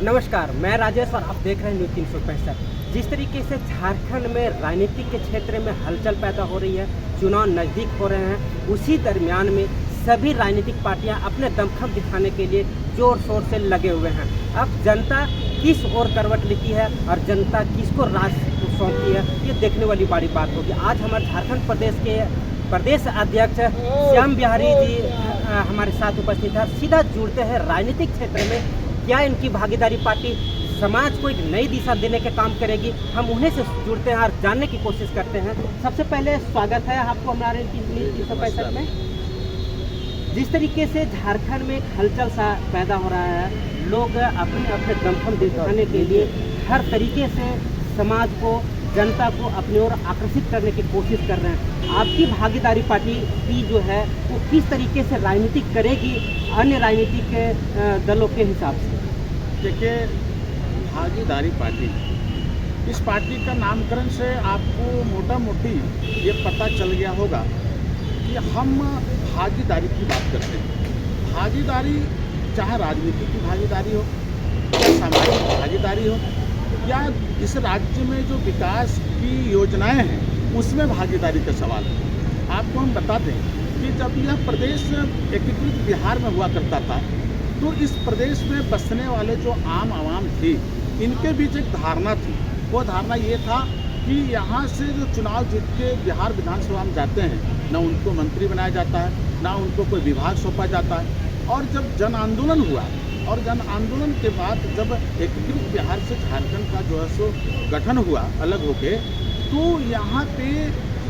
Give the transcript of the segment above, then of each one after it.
नमस्कार, मैं राजेश और आप देख रहे हैं न्यूज़ 365। जिस तरीके से झारखंड में राजनीतिक के क्षेत्र में हलचल पैदा हो रही है, चुनाव नज़दीक हो रहे हैं, उसी दरमियान में सभी राजनीतिक पार्टियां अपने दमखम दिखाने के लिए जोर शोर से लगे हुए हैं। अब जनता किस ओर करवट लेती है और जनता किसको राज सौंपती है, ये देखने वाली बड़ी बात होगी। आज हमारे झारखंड प्रदेश के प्रदेश अध्यक्ष श्याम बिहारी जी हमारे साथ उपस्थित है। सीधा जुड़ते हैं राजनीतिक क्षेत्र में क्या इनकी भागीदारी पार्टी समाज को एक नई दिशा देने के काम करेगी, हम उन्हें से जुड़ते हैं और जानने की कोशिश करते हैं। सबसे पहले स्वागत है आपको हमारे 365 में। जिस तरीके से झारखंड में एक हलचल सा पैदा हो रहा है, लोग अपने अपने दमखम दिखाने के लिए हर तरीके से समाज को, जनता को अपनी ओर आकर्षित करने की कोशिश कर रहे हैं। आपकी भागीदारी पार्टी की जो है वो किस तरीके से राजनीतिक करेगी अन्य राजनीतिक दलों के हिसाब से? देखिए, भागीदारी पार्टी, इस पार्टी का नामकरण से आपको मोटा मोटी ये पता चल गया होगा कि हम भागीदारी की बात करते हैं। भागीदारी चाहे राजनीति की भागीदारी हो या सामाजिक भागीदारी हो या इस राज्य में जो विकास की योजनाएं हैं उसमें भागीदारी का सवाल है। आपको हम बता दें कि जब यह प्रदेश एकीकृत बिहार में हुआ करता था तो इस प्रदेश में बसने वाले जो आम आवाम थी, इनके बीच एक धारणा थी। वो धारणा ये था कि यहाँ से जो चुनाव जीत के बिहार विधानसभा में जाते हैं, ना उनको मंत्री बनाया जाता है, ना उनको कोई विभाग सौंपा जाता है। और जब जन आंदोलन हुआ और जन आंदोलन के बाद जब एकीकृत बिहार से झारखंड का जो है सो गठन हुआ अलग होके, तो यहाँ पे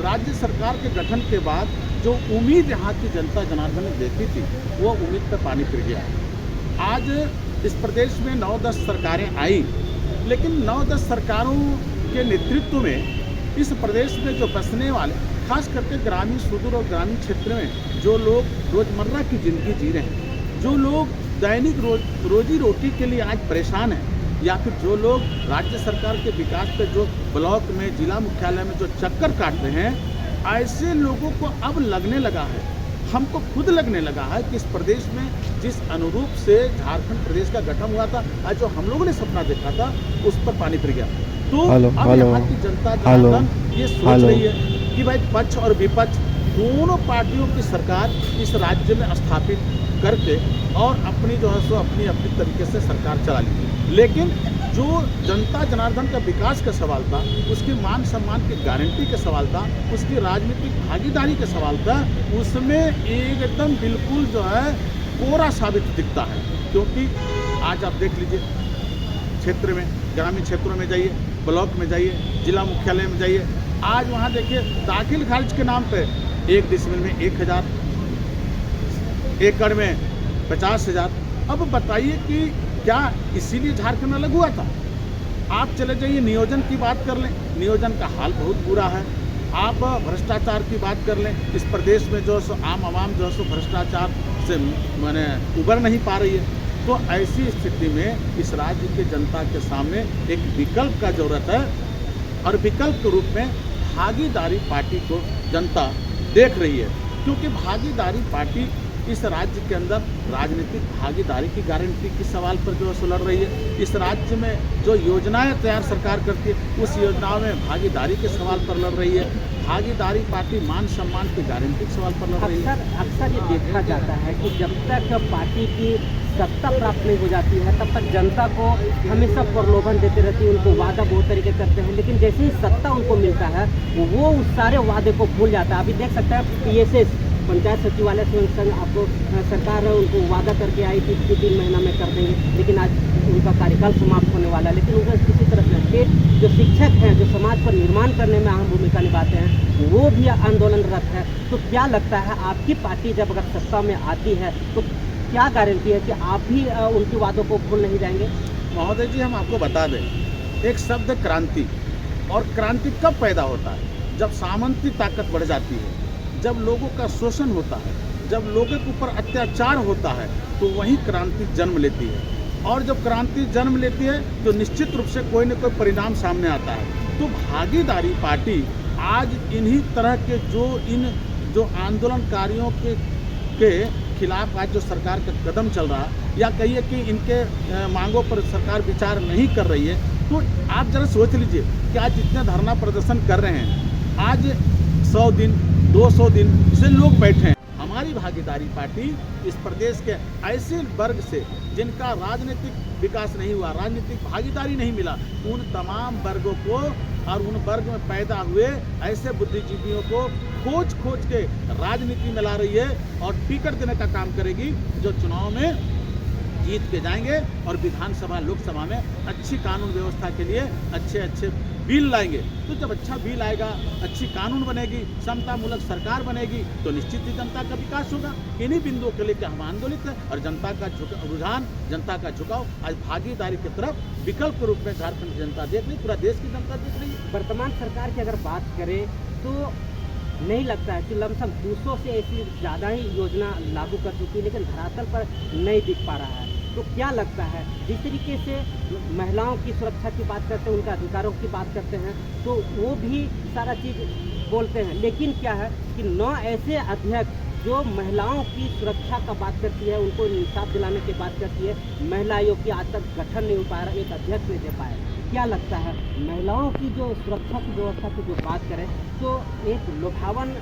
राज्य सरकार के गठन के बाद जो उम्मीद यहाँ की जनता जनार्दन ने देखी थी, वो उम्मीद पर पानी फिर गया। आज इस प्रदेश में 9-10 सरकारें आई, लेकिन 9-10 सरकारों के नेतृत्व में इस प्रदेश में जो बसने वाले, खास करके ग्रामीण सुदूर और ग्रामीण क्षेत्र में जो लोग रोज़मर्रा की ज़िंदगी जी रहे हैं, जो लोग दैनिक रोजी रोटी के लिए आज परेशान हैं, या फिर जो लोग राज्य सरकार के विकास पे जो ब्लॉक में, जिला मुख्यालय में जो चक्कर काट रहे हैं, ऐसे लोगों को अब लगने लगा है, हमको खुद लगने लगा है कि इस प्रदेश में जिस अनुरूप से झारखंड प्रदेश का गठन हुआ था, आज जो हम लोगों ने सपना देखा था, उस पर पानी फिर गया। तो अब यहाँ की जनता जनार्दन ये सोच रही है कि भाई पक्ष और विपक्ष दोनों पार्टियों की सरकार इस राज्य में स्थापित करके और अपनी जो है सो अपनी तरीके से सरकार चला ली। लेकिन जो जनता जनार्दन का विकास का सवाल था, उसके मान सम्मान की गारंटी का सवाल था, उसकी राजनीतिक भागीदारी का सवाल था, उसमें एकदम बिल्कुल जो है कोरा साबित दिखता है। क्योंकि आज आप देख लीजिए, क्षेत्र में, ग्रामीण क्षेत्रों में जाइए, ब्लॉक में जाइए, जिला मुख्यालय में जाइए, आज वहाँ देखिए दाखिल खारिज के नाम पे 1 डिसमिल में 1000, एकड़ में 50,000। अब बताइए कि क्या इसीलिए झारखंड अलग हुआ था? आप चले जाइए नियोजन की बात कर लें, नियोजन का हाल बहुत बुरा है। आप भ्रष्टाचार की बात कर लें, इस प्रदेश में जो सो आम आवाम जो सो भ्रष्टाचार से माने उबर नहीं पा रही है। तो ऐसी स्थिति में इस राज्य की जनता के सामने एक विकल्प का जरूरत है, और विकल्प के रूप में भागीदारी पार्टी को जनता देख रही है। क्योंकि भागीदारी पार्टी इस राज्य के अंदर राजनीतिक भागीदारी की गारंटी के सवाल पर जो है लड़ रही है। इस राज्य में जो योजनाएं तैयार सरकार करती है, उस योजनाओं में भागीदारी के सवाल पर लड़ रही है। भागीदारी पार्टी मान सम्मान की गारंटी के सवाल पर लड़ रही है। अक्सर ये देखा जाता है कि जब तक पार्टी की सत्ता प्राप्त नहीं हो जाती है, तब तक जनता को हमेशा प्रलोभन देते रहती है, उनको वादा बहुत तरीके करते हैं, लेकिन जैसे ही सत्ता उनको मिलता है, वो उस सारे वादे को भूल जाता है। अभी देख सकते हैं PSS, पंचायत सचिवालय संघ, आपको सरकार उनको वादा करके आई थी कि 3 महीना में कर देंगे, लेकिन आज उनका कार्यकाल समाप्त होने वाला है। लेकिन उनका किसी तरह से स्टेट जो शिक्षक हैं, जो समाज पर निर्माण करने में अहम भूमिका निभाते हैं, वो भी आंदोलनरत है। तो क्या लगता है, आपकी पार्टी जब अगर सत्ता में आती है तो क्या गारंटी है कि आप भी उनकी वादों को भूल नहीं जाएंगे? महोदय जी, हम आपको बता दें, एक शब्द क्रांति, और क्रांति कब पैदा होता है? जब सामंती ताकत बढ़ जाती है, जब लोगों का शोषण होता है, जब लोगों के ऊपर अत्याचार होता है, तो वही क्रांति जन्म लेती है। और जब क्रांति जन्म लेती है तो निश्चित रूप से कोई न कोई परिणाम सामने आता है। तो भागीदारी पार्टी आज इन्हीं तरह के जो आंदोलनकारियों के खिलाफ आज जो सरकार का कदम चल रहा है, या कहिए कि इनके मांगों पर सरकार विचार नहीं कर रही है, तो आप जरा सोच लीजिए कि आज जितने धरना प्रदर्शन कर रहे हैं, आज 100 दिन 200 दिन से लोग बैठे हैं। हमारी भागीदारी पार्टी इस प्रदेश के ऐसे वर्ग से जिनका राजनीतिक विकास नहीं हुआ, राजनीतिक भागीदारी नहीं मिला, उन तमाम वर्गों को और उन वर्ग में पैदा हुए ऐसे बुद्धिजीवियों को खोज खोज के राजनीति में ला रही है और टिकट देने का काम करेगी, जो चुनाव में जीत के जाएंगे और विधानसभा लोकसभा में अच्छी कानून व्यवस्था के लिए अच्छे अच्छे बिल लाएंगे। तो जब अच्छा बिल आएगा, अच्छी कानून बनेगी, समतामूलक सरकार बनेगी, तो निश्चित ही जनता का विकास होगा। इन्हीं बिंदुओं के लिए हम आंदोलित है और जनता का रुझान, जनता का झुकाव आज भागीदारी की तरफ विकल्प के रूप में झारखंड की जनता देख रही, पूरा देश की जनता देख रही है। वर्तमान सरकार की अगर बात करें तो नहीं लगता है कि लमसम 200 से ऐसी ज़्यादा ही योजना लागू कर चुकी है, लेकिन धरातल पर नहीं दिख पा रहा है। तो क्या लगता है, जिस तरीके से महिलाओं की सुरक्षा की बात करते हैं, उनके अधिकारों की बात करते हैं, तो वो भी सारा चीज़ बोलते हैं, लेकिन क्या है कि 9 ऐसे अध्यक्ष जो महिलाओं की सुरक्षा का बात करती है, उनको इंसाफ दिलाने की बात करती है, महिला आयोग की आज तक गठन नहीं हो पाया, एक अध्यक्ष नहीं दे पाए। क्या लगता है, महिलाओं की जो सुरक्षा की व्यवस्था की जो बात करें तो एक लुभावन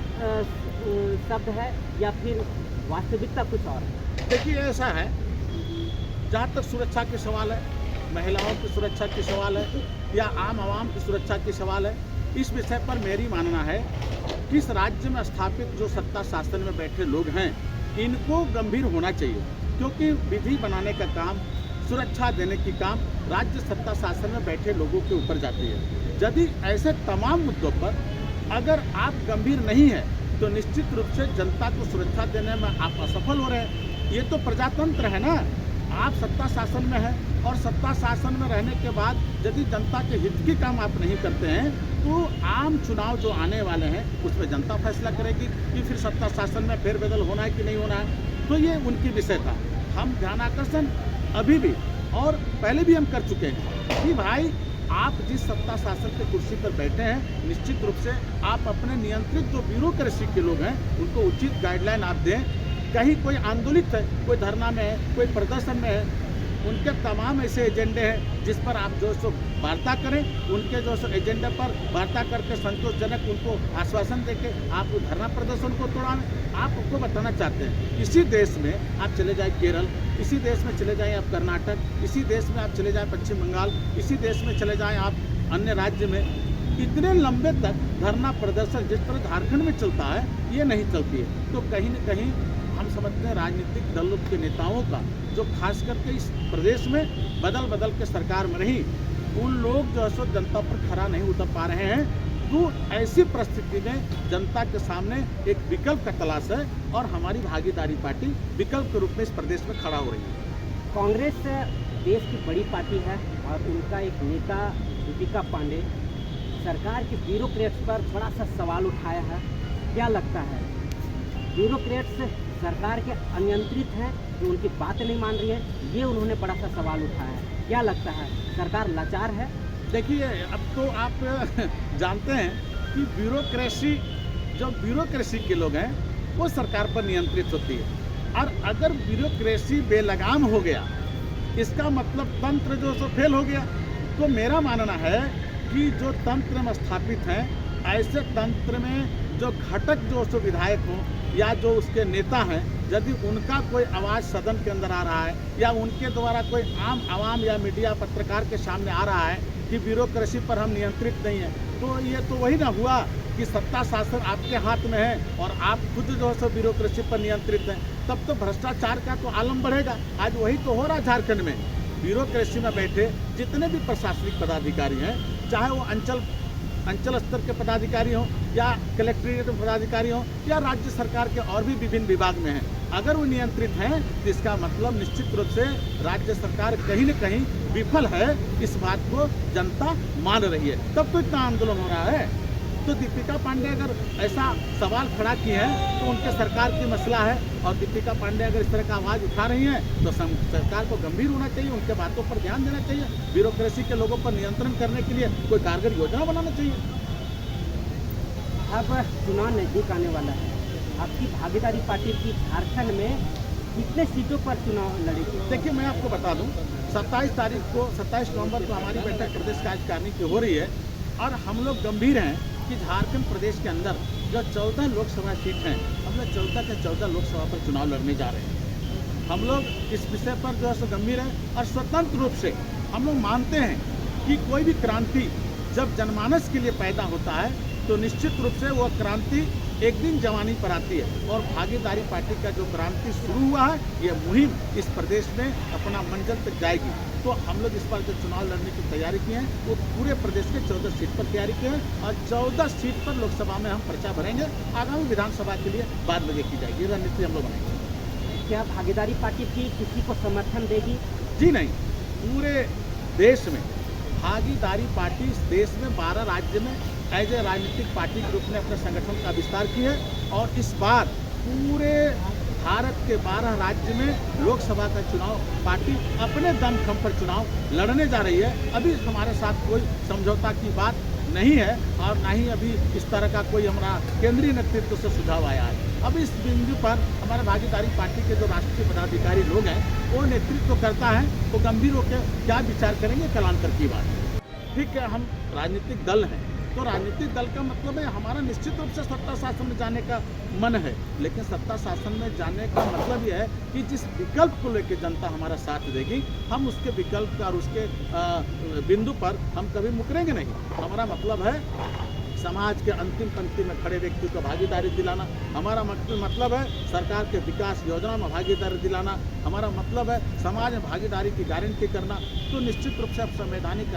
शब्द है या फिर वास्तविकता कुछ और है? देखिए, ऐसा है, जहाँ तक सुरक्षा के सवाल है, महिलाओं की सुरक्षा के सवाल है या आम आवाम की सुरक्षा के सवाल है, इस विषय पर मेरी मानना है कि इस राज्य में स्थापित जो सत्ता शासन में बैठे लोग हैं, इनको गंभीर होना चाहिए, क्योंकि विधि बनाने का काम, सुरक्षा देने की काम राज्य सत्ता शासन में बैठे लोगों के ऊपर जाती है। यदि ऐसे तमाम मुद्दों पर अगर आप गंभीर नहीं हैं, तो निश्चित रूप से जनता को सुरक्षा देने में आप असफल हो रहे हैं। ये तो प्रजातंत्र है ना, आप सत्ता शासन में हैं और सत्ता शासन में रहने के बाद यदि जनता के हित की काम आप नहीं करते हैं, तो आम चुनाव जो आने वाले हैं उसमें जनता फैसला करेगी कि फिर सत्ता शासन में फेरबदल होना है कि नहीं होना है। तो ये उनकी विषय था। हम ध्यान आकर्षण अभी भी और पहले भी हम कर चुके हैं कि भाई, आप जिस सत्ता शासन के कुर्सी पर बैठे हैं, निश्चित रूप से आप अपने नियंत्रित जो ब्यूरोक्रेसी के लोग हैं, उनको उचित गाइडलाइन आप दें। कहीं कोई आंदोलित है, कोई धरना में है, कोई प्रदर्शन में है, उनके तमाम ऐसे एजेंडे हैं जिस पर आप जो सो वार्ता करें, उनके जो सो एजेंडे पर वार्ता करके संतोषजनक उनको आश्वासन देके आप धरना प्रदर्शन को तोड़ाएं। आपको बताना चाहते हैं, इसी देश में आप चले जाए केरल, इसी देश में चले जाएं आप कर्नाटक, इसी देश में आप चले जाएं पश्चिम बंगाल, इसी देश में चले जाएं आप अन्य राज्य में, इतने लंबे तक धरना प्रदर्शन जिस तरह झारखंड में चलता है, ये नहीं चलती है। तो कहीं न कहीं हम समझते हैं राजनीतिक दलों के नेताओं का, जो खास करके इस प्रदेश में बदल बदल के सरकार में रही, उन लोग जो है जनता पर खरा नहीं उतर पा रहे हैं। तो ऐसी परिस्थिति में जनता के सामने एक विकल्प का तलाश है और हमारी भागीदारी पार्टी विकल्प के रूप में इस प्रदेश में खड़ा हो रही है। कांग्रेस देश की बड़ी पार्टी है और उनका एक नेता दीपिका पांडे सरकार के ब्यूरोक्रेट्स पर बड़ा सा सवाल उठाया है। क्या लगता है, ब्यूरोक्रेट्स सरकार के अनियंत्रित हैं, जो उनकी बात नहीं मान रही है, ये उन्होंने बड़ा सा सवाल उठाया है। क्या लगता है, सरकार लाचार है? देखिए, अब तो आप जानते हैं कि ब्यूरोक्रेसी के लोग हैं, वो सरकार पर नियंत्रित होती है, और अगर ब्यूरोक्रेसी बेलगाम हो गया, इसका मतलब तंत्र जो सो फेल हो गया। तो मेरा मानना है कि जो तंत्र में स्थापित हैं, ऐसे तंत्र में जो घटक जो सो विधायक हों या जो उसके नेता हैं, यदि उनका कोई आवाज़ सदन के अंदर आ रहा है या उनके द्वारा कोई आम आवाम या मीडिया पत्रकार के सामने आ रहा है कि ब्यूरोक्रेसी पर हम नियंत्रित नहीं हैं, तो ये तो वही ना हुआ कि सत्ता शासन आपके हाथ में है और आप खुद जो है सो ब्यूरोक्रेसी पर नियंत्रित हैं। तब तो भ्रष्टाचार का तो आलम बढ़ेगा। आज वही तो हो रहा है झारखंड में। ब्यूरोक्रेसी में बैठे जितने भी प्रशासनिक पदाधिकारी हैं, चाहे वो अंचल स्तर के पदाधिकारी हों या कलेक्ट्रेट पदाधिकारी हों या राज्य सरकार के और भी विभिन्न विभाग में हैं, अगर वो नियंत्रित हैं, तो इसका मतलब निश्चित रूप से राज्य सरकार कहीं न कहीं विफल है। इस बात को जनता मान रही है, तब तो इतना आंदोलन हो रहा है। तो दीपिका पांडे अगर ऐसा सवाल खड़ा किए हैं, तो उनके सरकार की मसला है, और दीपिका पांडे अगर इस तरह का आवाज़ उठा रही हैं, तो सरकार को गंभीर होना चाहिए, उनके बातों पर ध्यान देना चाहिए, ब्यूरोक्रेसी के लोगों पर नियंत्रण करने के लिए कोई कारगर योजना बनाना चाहिए। अब चुनाव नज़दीक आने वाला है, आपकी भागीदारी पार्टी की झारखंड में कितने सीटों पर चुनाव लड़ेगी? देखिए, मैं आपको बता दूं, 27 नवंबर को हमारी बैठक प्रदेश कार्यकारिणी की हो रही है और हम लोग गंभीर हैं कि झारखंड प्रदेश के अंदर जो 14 लोकसभा सीट हैं, हम लोग 14 के 14 लोकसभा पर चुनाव लड़ने जा रहे हैं। हम लोग इस विषय पर जो है सो गंभीर हैं और स्वतंत्र रूप से हम लोग मानते हैं कि कोई भी क्रांति जब जनमानस के लिए पैदा होता है तो निश्चित रूप से वह क्रांति एक दिन जवानी पर आती है और भागीदारी पार्टी का जो क्रांति शुरू हुआ है, ये मुहिम इस प्रदेश में अपना मंजिल तक जाएगी। तो हम लोग इस बार जो चुनाव लड़ने की तैयारी की है वो पूरे प्रदेश के 14 सीट पर तैयारी की है और 14 सीट पर लोकसभा में हम पर्चा भरेंगे। आगामी विधानसभा के लिए बाद में की जाएगी, रणनीति हम लोग बनाएंगे। क्या भागीदारी पार्टी भी किसी को समर्थन देगी? जी नहीं, पूरे देश में भागीदारी पार्टी इस देश में 12 राज्य में एज ए राजनीतिक पार्टी के रूप में अपने संगठन का विस्तार की है और इस बार पूरे भारत के 12 राज्य में लोकसभा का चुनाव पार्टी अपने दमखम पर चुनाव लड़ने जा रही है। अभी हमारे साथ कोई समझौता की बात नहीं है और ना ही अभी इस तरह का कोई हमारा केंद्रीय नेतृत्व से सुझाव आया है। अब इस बिंदु पर हमारे भागीदारी पार्टी के जो राष्ट्रीय पदाधिकारी लोग हैं वो नेतृत्व करता है, वो गंभीर होकर क्या विचार करेंगे कलांतर की बात। ठीक है, हम राजनीतिक दल हैं तो राजनीतिक दल का मतलब है हमारा निश्चित रूप से सत्ता शासन में जाने का मन है, लेकिन सत्ता शासन में जाने का मतलब यह है कि जिस विकल्प को लेकर जनता हमारा साथ देगी हम उसके विकल्प का और उसके बिंदु पर हम कभी मुकरेंगे नहीं। हमारा मतलब है समाज के अंतिम पंक्ति में खड़े व्यक्ति को भागीदारी दिलाना, हमारा मतलब है सरकार के विकास योजना में भागीदारी दिलाना, हमारा मतलब है समाज में भागीदारी की गारंटी करना। तो निश्चित रूप से अब संवैधानिक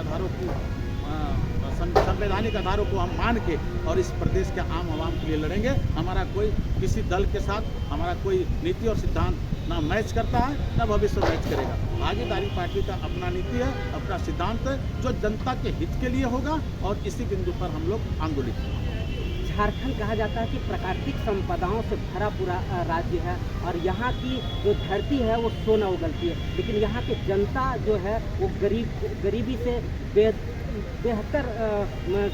आधारों को हम मान के और इस प्रदेश के आम आवाम के लिए लड़ेंगे। हमारा कोई किसी दल के साथ हमारा कोई नीति और सिद्धांत ना मैच करता है ना भविष्य मैच करेगा। भागीदारी पार्टी का अपना नीति है, अपना सिद्धांत है जो जनता के हित के लिए होगा और इसी बिंदु पर हम लोग आंदोलित हैं। झारखंड कहा जाता है कि प्राकृतिक संपदाओं से भरा पूरा राज्य है और यहाँ की जो धरती है वो सोना उगलती है, लेकिन यहाँ की जनता जो है वो गरीबी से बेहतर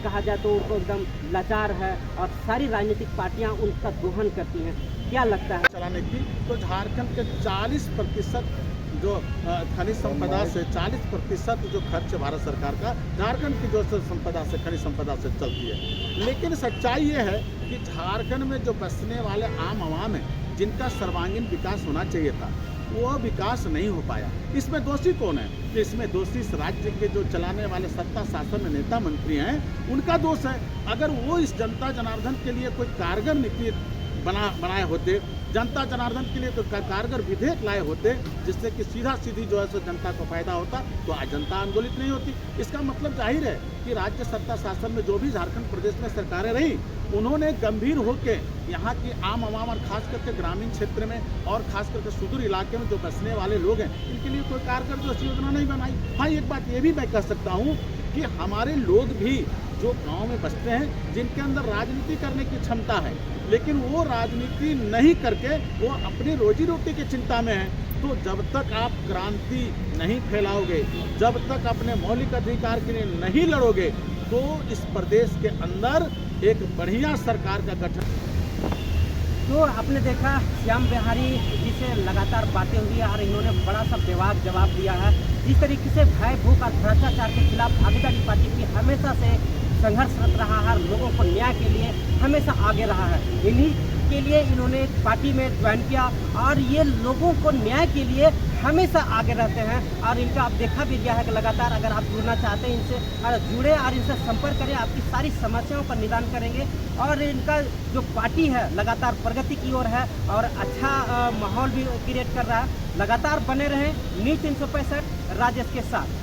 कहा जाए तो उनको एकदम लाचार है और सारी राजनीतिक पार्टियां उनका दोहन करती हैं। क्या लगता है चलाने की? तो झारखंड के 40% जो खनिज संपदा से 40% जो खर्च भारत सरकार का झारखंड की जो संपदा से खनिज संपदा से चलती है, लेकिन सच्चाई ये है कि झारखंड में जो बसने वाले आम आवाम है जिनका सर्वांगीण विकास होना चाहिए था वो विकास नहीं हो पाया। इसमें दोषी कौन है? इसमें दोषी इस राज्य के जो चलाने वाले सत्ता शासन में नेता मंत्री हैं उनका दोष है। अगर वो इस जनता जनार्दन के लिए कोई कारगर नीति बनाए होते, जनता जनार्दन के लिए तो कारगर विधेयक लाए होते जिससे कि सीधा सीधी जो है सो जनता को फायदा होता, तो आज जनता आंदोलित नहीं होती। इसका मतलब जाहिर है कि राज्य सत्ता शासन में जो भी झारखंड प्रदेश में सरकारें रही उन्होंने गंभीर होकर यहाँ की आम आवाम और खास करके ग्रामीण क्षेत्र में और खास करके सुदूर इलाके में जो बसने वाले लोग हैं इनके लिए कोई कारगर जो योजना नहीं बनाई। हाँ, एक बात ये भी मैं कह सकता हूँ कि हमारे लोग भी जो गांव में बसते हैं जिनके अंदर राजनीति करने की क्षमता है लेकिन वो राजनीति नहीं करके वो अपनी रोजी रोटी की चिंता में है, तो जब तक आप क्रांति नहीं फैलाओगे, जब तक अपने मौलिक अधिकार के लिए नहीं लड़ोगे तो इस प्रदेश के अंदर एक बढ़िया सरकार का गठन। तो आपने देखा श्याम बिहारी जी से लगातार बातें हुई और इन्होंने बड़ा सा बेवाक जवाब दिया है। जिस तरीके से भय भूख और भ्रष्टाचार के खिलाफ भागीदारी पार्टी की हमेशा से संघर्षरत रहा है, लोगों को न्याय के लिए हमेशा आगे रहा है। इन्हीं के लिए इन्होंने पार्टी में ज्वाइन किया और ये लोगों को न्याय के लिए हमेशा आगे रहते हैं और इनका आप देखा भी गया है कि लगातार अगर आप जुड़ना चाहते हैं इनसे और जुड़े और इनसे संपर्क करें, आपकी सारी समस्याओं का निदान करेंगे और इनका जो पार्टी है लगातार प्रगति की ओर है और अच्छा माहौल भी क्रिएट कर रहा है। लगातार बने रहें न्यूज़ 365 राजेश के साथ।